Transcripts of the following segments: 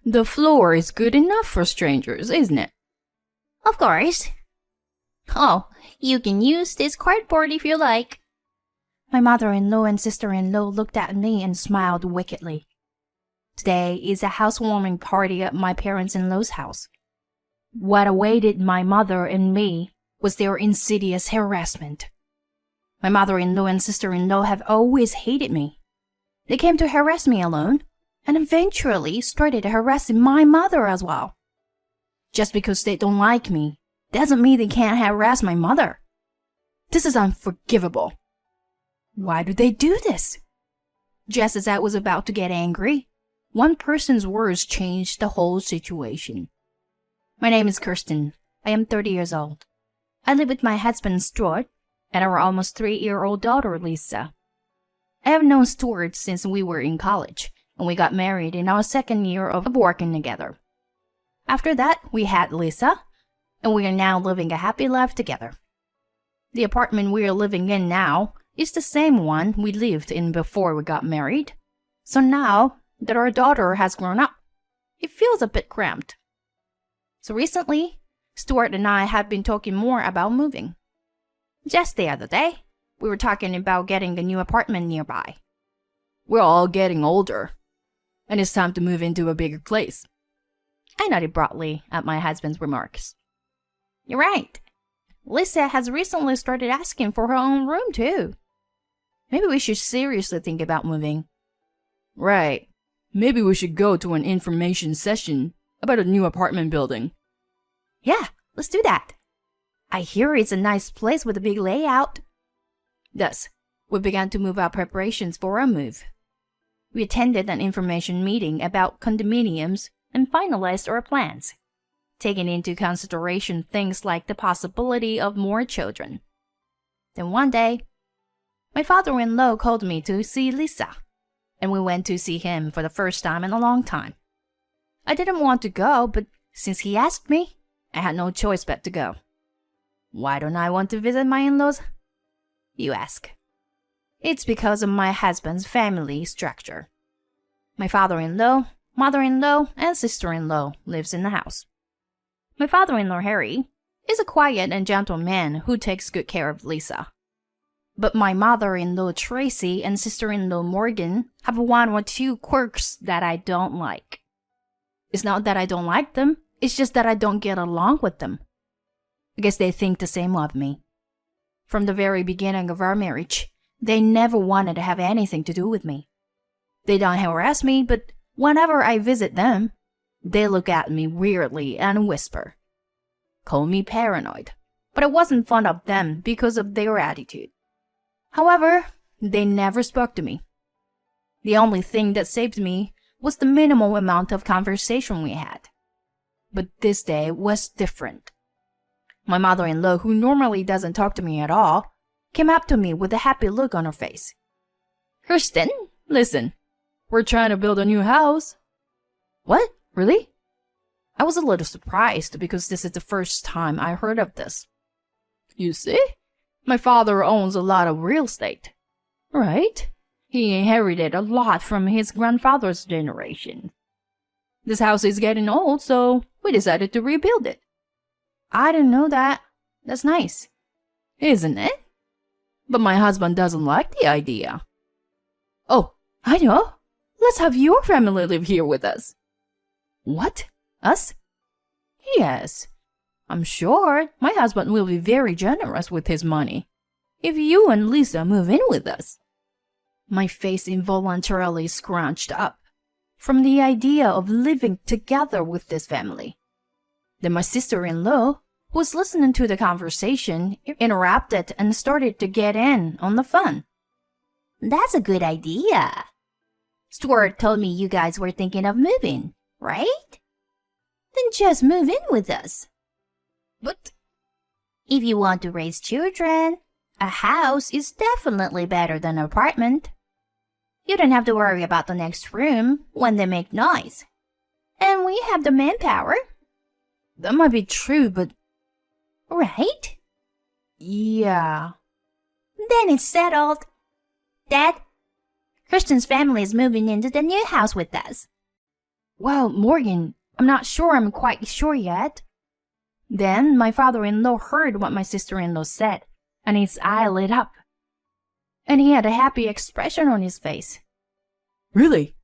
The floor is good enough for strangers, isn't it? Of course. Oh, you can use this cardboard if you like. My mother-in-law and sister-in-law looked at me and smiled wickedly. Today is a housewarming party at my parents-in-law's house. What awaited my mother and me was their insidious harassment. My mother-in-law and sister-in-law have always hated me. They came to harass me alone, and eventually started harassing my mother as well. Just because they don't like me doesn't mean they can't harass my mother. This is unforgivable. Why do they do this? Just as I was about to get angry, one person's words changed the whole situation. My name is Kirsten. I am 30 years old. I live with my husband Stuart and our almost 3-year-old daughter Lisa. I have known Stuart since we were in college, and we got married in our second year of working together. After that, we had Lisa, and we are now living a happy life together. The apartment we are living in now is the same one we lived in before we got married. So now that our daughter has grown up, it feels a bit cramped. So recently, Stuart and I have been talking more about moving. Just the other day, we were talking about getting a new apartment nearby. We're all getting older, and it's time to move into a bigger place. I nodded broadly at my husband's remarks. You're right. Lisa has recently started asking for her own room too. Maybe we should seriously think about moving. Right. Maybe we should go to an information session about a new apartment building. Yeah, let's do that. I hear it's a nice place with a big layout. Thus, we began to move our preparations for our move. We attended an information meeting about condominiums and finalized our plans, taking into consideration things like the possibility of more children. Then one day, my father-in-law called me to see Lisa, and we went to see him for the first time in a long time. I didn't want to go, but since he asked me, I had no choice but to go. Why don't I want to visit my in-laws? You ask. It's because of my husband's family structure. My father-in-law, mother-in-law, and sister-in-law lives in the house. My father-in-law, Harry, is a quiet and gentle man who takes good care of Lisa. But my mother-in-law, Tracy, and sister-in-law, Morgan, have one or two quirks that I don't like. It's not that I don't like them, it's just that I don't get along with them. I guess they think the same of me. From the very beginning of our marriage, they never wanted to have anything to do with me. They don't harass me, but whenever I visit them, they look at me weirdly and whisper. Call me paranoid, but I wasn't fond of them because of their attitude. However, they never spoke to me. The only thing that saved me was the minimal amount of conversation we had. But this day was different. My mother-in-law, who normally doesn't talk to me at all, came up to me with a happy look on her face. Kirsten, listen, we're trying to build a new house. What? Really? I was a little surprised because this is the first time I heard of this. You see, my father owns a lot of real estate. Right? He inherited a lot from his grandfather's generation. This house is getting old, so we decided to rebuild it. I didn't know that. That's nice. Isn't it? But my husband doesn't like the idea. Oh, I know. Let's have your family live here with us. What? Us? Yes. I'm sure my husband will be very generous with his money if you and Lisa move in with us. My face involuntarily scrunched up from the idea of living together with this family. Then my sister-in-law, who was listening to the conversation, interrupted and started to get in on the fun. That's a good idea. Stuart told me you guys were thinking of moving, right? Then just move in with us. But if you want to raise children, a house is definitely better than an apartment. You don't have to worry about the next room when they make noise. And we have the manpower. That might be true, but... Right? Yeah. Then it's settled. Dad, Kirsten's family is moving into the new house with us. Well, Morgan, I'm not sure I'm quite sure yet. Then my father-in-law heard what my sister-in-law said, and his eye lit up. And he had a happy expression on his face. Really?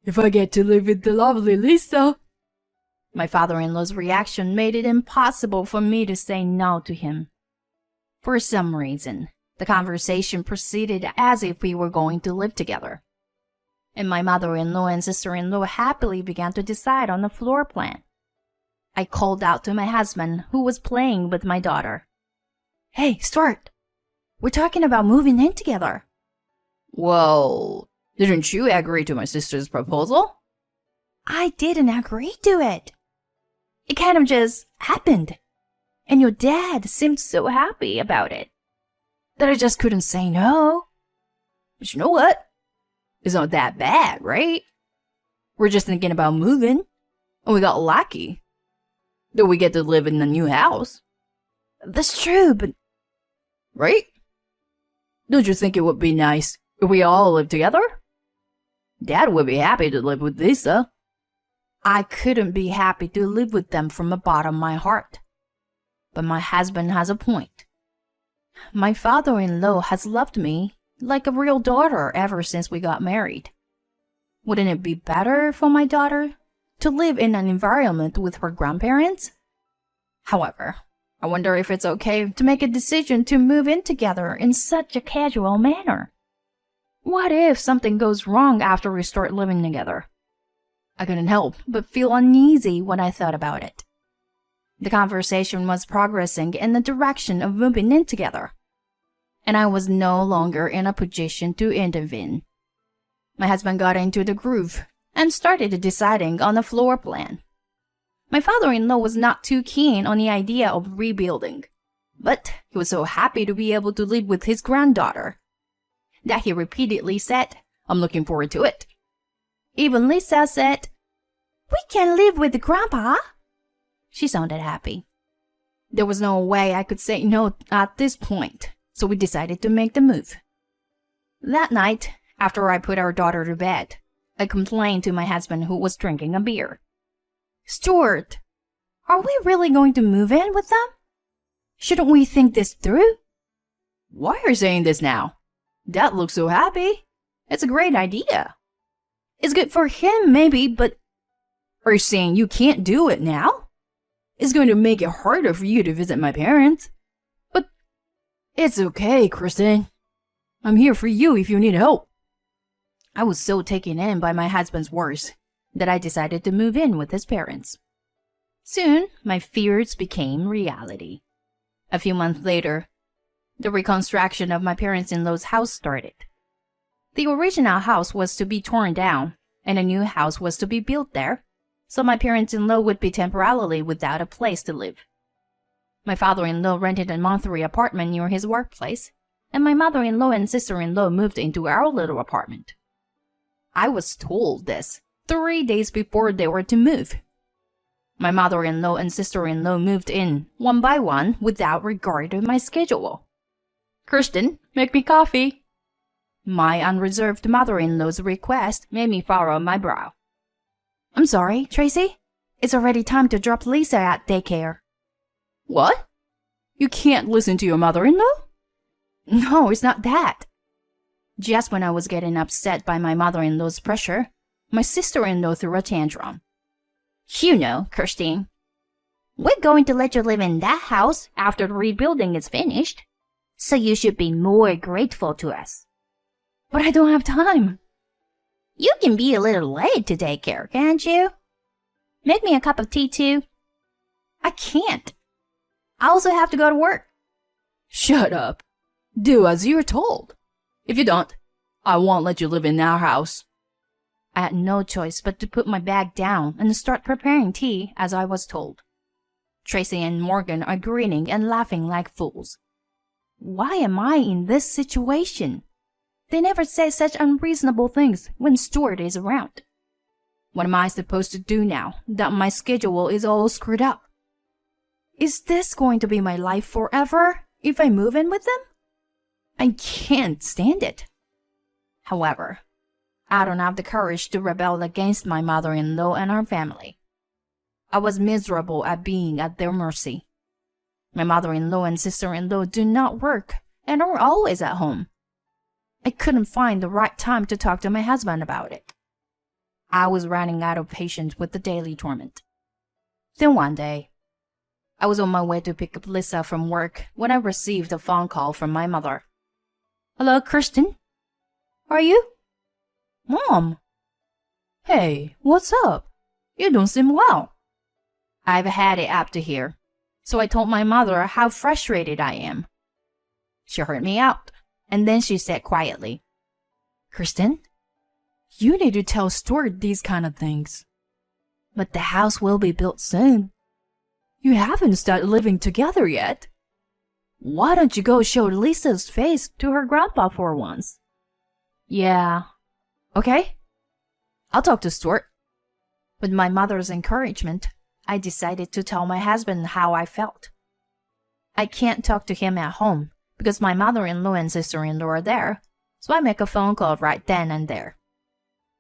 If I get to live with the lovely Lisa? My father-in-law's reaction made it impossible for me to say no to him. For some reason, the conversation proceeded as if we were going to live together. And my mother-in-law and sister-in-law happily began to decide on the floor plan. I called out to my husband, who was playing with my daughter. Hey, Stuart, we're talking about moving in together. Well, didn't you agree to my sister's proposal? I didn't agree to it. It kind of just happened. And your dad seemed so happy about it that I just couldn't say no. But you know what? It's not that bad, right? We're just thinking about moving, and we got lucky that we get to live in a new house. That's true, but... Right? Don't you think it would be nice if we all lived together? Dad would be happy to live with Lisa. I couldn't be happy to live with them from the bottom of my heart. But my husband has a point. My father-in-law has loved me like a real daughter ever since we got married. Wouldn't it be better for my daughter to live in an environment with her grandparents? However, I wonder if it's okay to make a decision to move in together in such a casual manner. What if something goes wrong after we start living together? I couldn't help but feel uneasy when I thought about it. The conversation was progressing in the direction of moving in together, and I was no longer in a position to intervene. My husband got into the groove and started deciding on a floor plan. My father-in-law was not too keen on the idea of rebuilding, but he was so happy to be able to live with his granddaughter that he repeatedly said, "I'm looking forward to it." Even Lisa said, "We can live with Grandpa." She sounded happy. There was no way I could say no at this point, so we decided to make the move. That night, after I put our daughter to bed, I complained to my husband, who was drinking a beer. "Stuart, are we really going to move in with them? Shouldn't we think this through?" Why are you saying this now? Dad looks so happy. It's a great idea. It's good for him, maybe, but... Are you saying you can't do it now? It's going to make it harder for you to visit my parents. But it's okay, Kristen. I'm here for you if you need help. I was so taken in by my husband's words that I decided to move in with his parents. Soon, my fears became reality. A few months later, the reconstruction of my parents-in-law's house started. The original house was to be torn down, and a new house was to be built there, so my parents-in-law would be temporarily without a place to live. My father-in-law rented a monthly apartment near his workplace, and my mother-in-law and sister-in-law moved into our little apartment. I was told this 3 days before they were to move. My mother-in-law and sister-in-law moved in one by one without regard to my schedule. "Kristen, make me coffee." My unreserved mother-in-law's request made me furrow my brow. "I'm sorry, Tracy. It's already time to drop Lisa at daycare." What? You can't listen to your mother-in-law? No, it's not that. Just when I was getting upset by my mother-in-law's pressure, my sister-in-law threw a tantrum. "You know, Christine, we're going to let you live in that house after the rebuilding is finished, so you should be more grateful to us." But I don't have time. "You can be a little late to daycare, can't you? Make me a cup of tea, too." "I can't. I also have to go to work." Shut up. Do as you're told. If you don't, I won't let you live in our house. I had no choice but to put my bag down and start preparing tea as I was told. Tracy and Morgan are grinning and laughing like fools. Why am I in this situation? They never say such unreasonable things when Stuart is around. What am I supposed to do now that my schedule is all screwed up? Is this going to be my life forever if I move in with them? I can't stand it. However, I don't have the courage to rebel against my mother-in-law and her family. I was miserable at being at their mercy. My mother-in-law and sister-in-law do not work and are always at home. I couldn't find the right time to talk to my husband about it. I was running out of patience with the daily torment. Then one day, I was on my way to pick up Lisa from work when I received a phone call from my mother. Hello, Kristen? Are you? Mom? Hey, what's up? You don't seem well. I've had it up to here, so I told my mother how frustrated I am. She heard me out, and then she said quietly, Kristen, you need to tell Stuart these kind of things. But the house will be built soon. You haven't started living together yet. Why don't you go show Lisa's face to her grandpa for once? Yeah. Okay. I'll talk to Stuart. With my mother's encouragement, I decided to tell my husband how I felt. I can't talk to him at home because my mother-in-law and sister-in-law are there, so I make a phone call right then and there.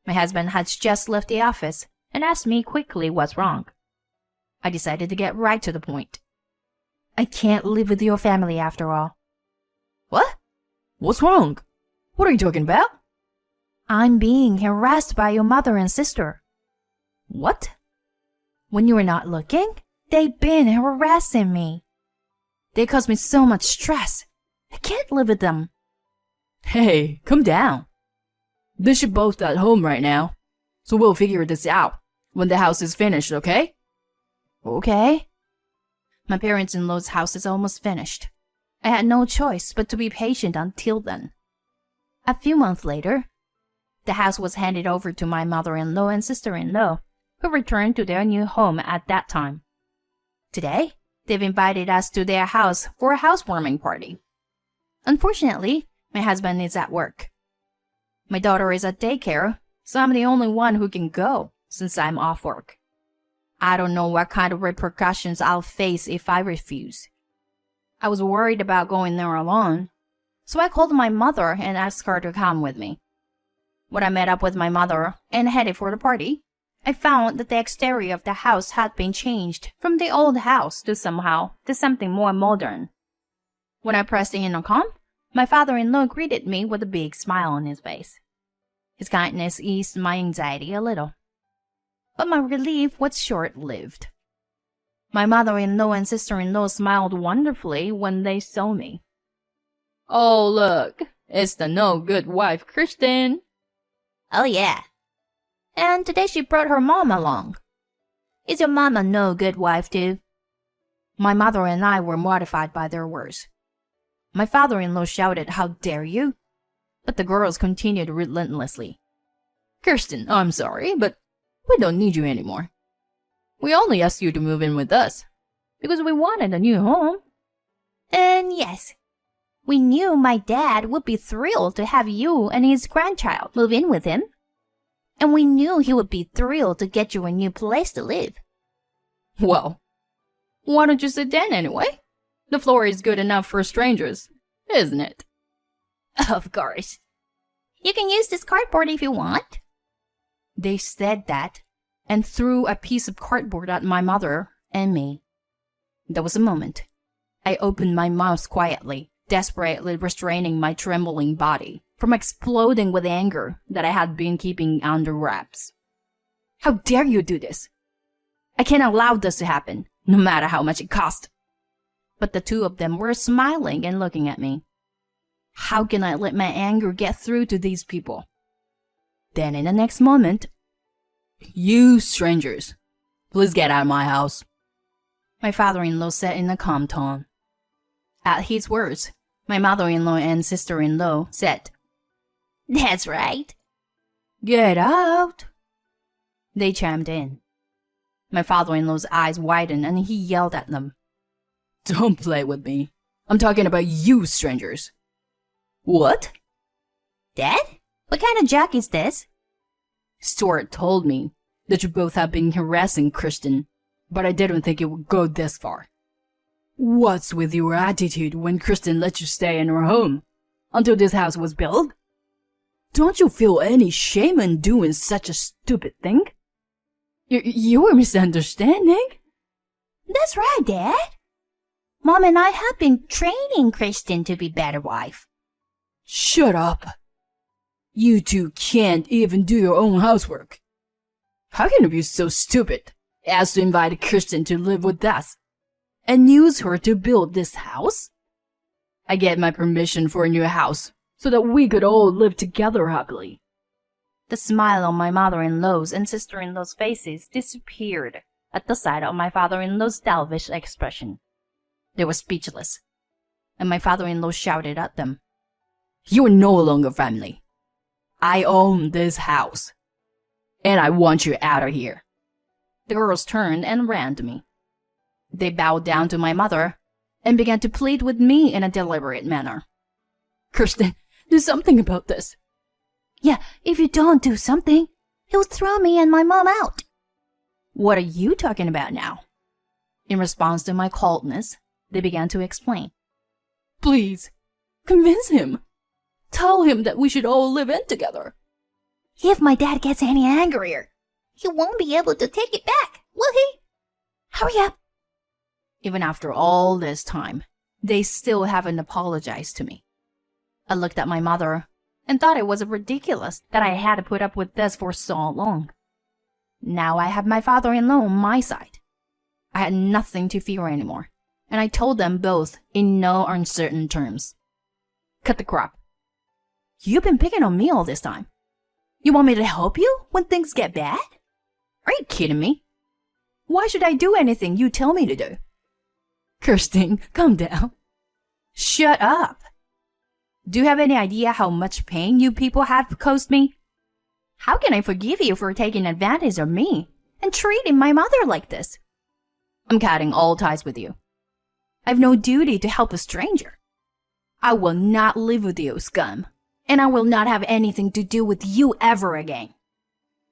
My husband had just left the office and asked me quickly what's wrong. I decided to get right to the point. I can't live with your family after all. What? What's wrong? What are you talking about? I'm being harassed by your mother and sister. What? When you were not looking, they've been harassing me. They cause me so much stress. I can't live with them. Hey, calm down. They should both at home right now, so we'll figure this out when the house is finished, okay? Okay. My parents-in-law's house is almost finished. I had no choice but to be patient until then. A few months later, the house was handed over to my mother-in-law and sister-in-law, who returned to their new home at that time. Today, they've invited us to their house for a housewarming party. Unfortunately, my husband is at work. My daughter is at daycare, so I'm the only one who can go since I'm off work. I don't know what kind of repercussions I'll face if I refuse. I was worried about going there alone, so I called my mother and asked her to come with me. When I met up with my mother and headed for the party, I found that the exterior of the house had been changed from the old house to something more modern. When I pressed the intercom, my father-in-law greeted me with a big smile on his face. His kindness eased my anxiety a little. But my relief was short-lived. My mother-in-law and sister-in-law smiled wonderfully when they saw me. Oh, look, it's the no-good wife, Kristen. Oh, yeah. And today she brought her mom along. Is your mom a no-good wife, too? My mother and I were mortified by their words. My father-in-law shouted, "How dare you?" But the girls continued relentlessly. Kirsten, I'm sorry, but we don't need you anymore. We only asked you to move in with us because we wanted a new home. And yes, we knew my dad would be thrilled to have you and his grandchild move in with him. And we knew he would be thrilled to get you a new place to live. Well, why don't you sit down anyway? The floor is good enough for strangers, isn't it? Of course. You can use this cardboard if you want. They said that and threw a piece of cardboard at my mother and me. There was a moment. I opened my mouth quietly, desperately restraining my trembling body from exploding with anger that I had been keeping under wraps. How dare you do this? I can't allow this to happen, no matter how much it cost. But the two of them were smiling and looking at me. How can I let my anger get through to these people? Then in the next moment, you strangers, please get out of my house, my father-in-law said in a calm tone. At his words, my mother-in-law and sister-in-law said, "That's right. Get out." They chimed in. My father-in-law's eyes widened and he yelled at them. Don't play with me. I'm talking about you strangers. What? Dad? What kind of joke is this? Stuart told me that you both have been harassing Kristen, but I didn't think it would go this far. What's with your attitude when Kristen let you stay in her home until this house was built? Don't you feel any shame in doing such a stupid thing? You're misunderstanding. That's right, Dad. Mom and I have been training Kristen to be a better wife. Shut up. You two can't even do your own housework. How can you be so stupid as to invite Kristen to live with us and use her to build this house? I get my permission for a new house so that we could all live together happily. The smile on my mother-in-law's and sister-in-law's faces disappeared at the sight of my father-in-law's selfish expression. They were speechless, and my father-in-law shouted at them. You're no longer family. I own this house, and I want you out of here. The girls turned and ran to me. They bowed down to my mother and began to plead with me in a deliberate manner. Kristen, do something about this. Yeah, if you don't do something, he'll throw me and my mom out. What are you talking about now? In response to my coldness, they began to explain. Please, convince him. Tell him that we should all live in together. If my dad gets any angrier, he won't be able to take it back, will he? Hurry up. Even after all this time, they still haven't apologized to me. I looked at my mother and thought it was ridiculous that I had to put up with this for so long. Now I have my father-in-law on my side. I had nothing to fear anymore, and I told them both in no uncertain terms. Cut the crap. You've been picking on me all this time. You want me to help you when things get bad? Are you kidding me? Why should I do anything you tell me to do? Kirsten, calm down. Shut up. Do you have any idea how much pain you people have caused me? How can I forgive you for taking advantage of me and treating my mother like this? I'm cutting all ties with you. I have no duty to help a stranger. I will not live with you, scum, and I will not have anything to do with you ever again.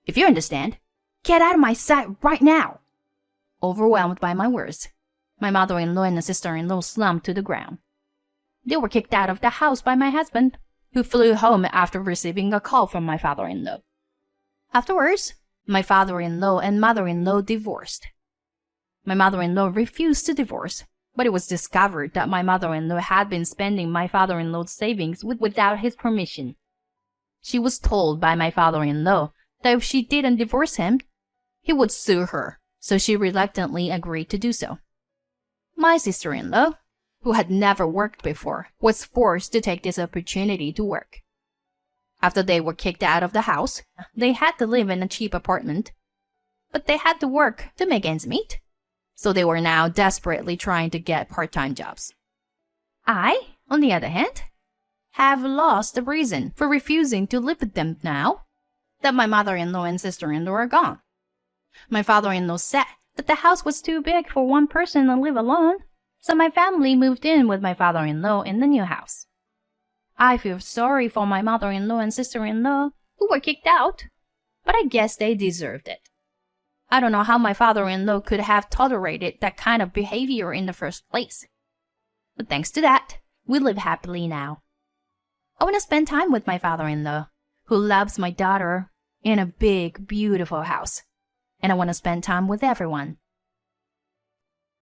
If you understand, get out of my sight right now. Overwhelmed by my words, my mother-in-law and sister-in-law slumped to the ground. They were kicked out of the house by my husband, who flew home after receiving a call from my father-in-law. Afterwards, my father-in-law and mother-in-law divorced. My mother-in-law refused to divorce, but it was discovered that my mother-in-law had been spending my father-in-law's savings without his permission. She was told by my father-in-law that if she didn't divorce him, he would sue her, so she reluctantly agreed to do so. My sister-in-law, who had never worked before, was forced to take this opportunity to work. After they were kicked out of the house, they had to live in a cheap apartment, but they had to work to make ends meet, so they were now desperately trying to get part-time jobs. I, on the other hand, have lost the reason for refusing to live with them now that my mother-in-law and sister-in-law are gone. My father-in-law said that the house was too big for one person to live alone, so my family moved in with my father-in-law in the new house. I feel sorry for my mother-in-law and sister-in-law who were kicked out, but I guess they deserved it. I don't know how my father-in-law could have tolerated that kind of behavior in the first place. But thanks to that, we live happily now. I want to spend time with my father-in-law, who loves my daughter, in a big, beautiful house. And I want to spend time with everyone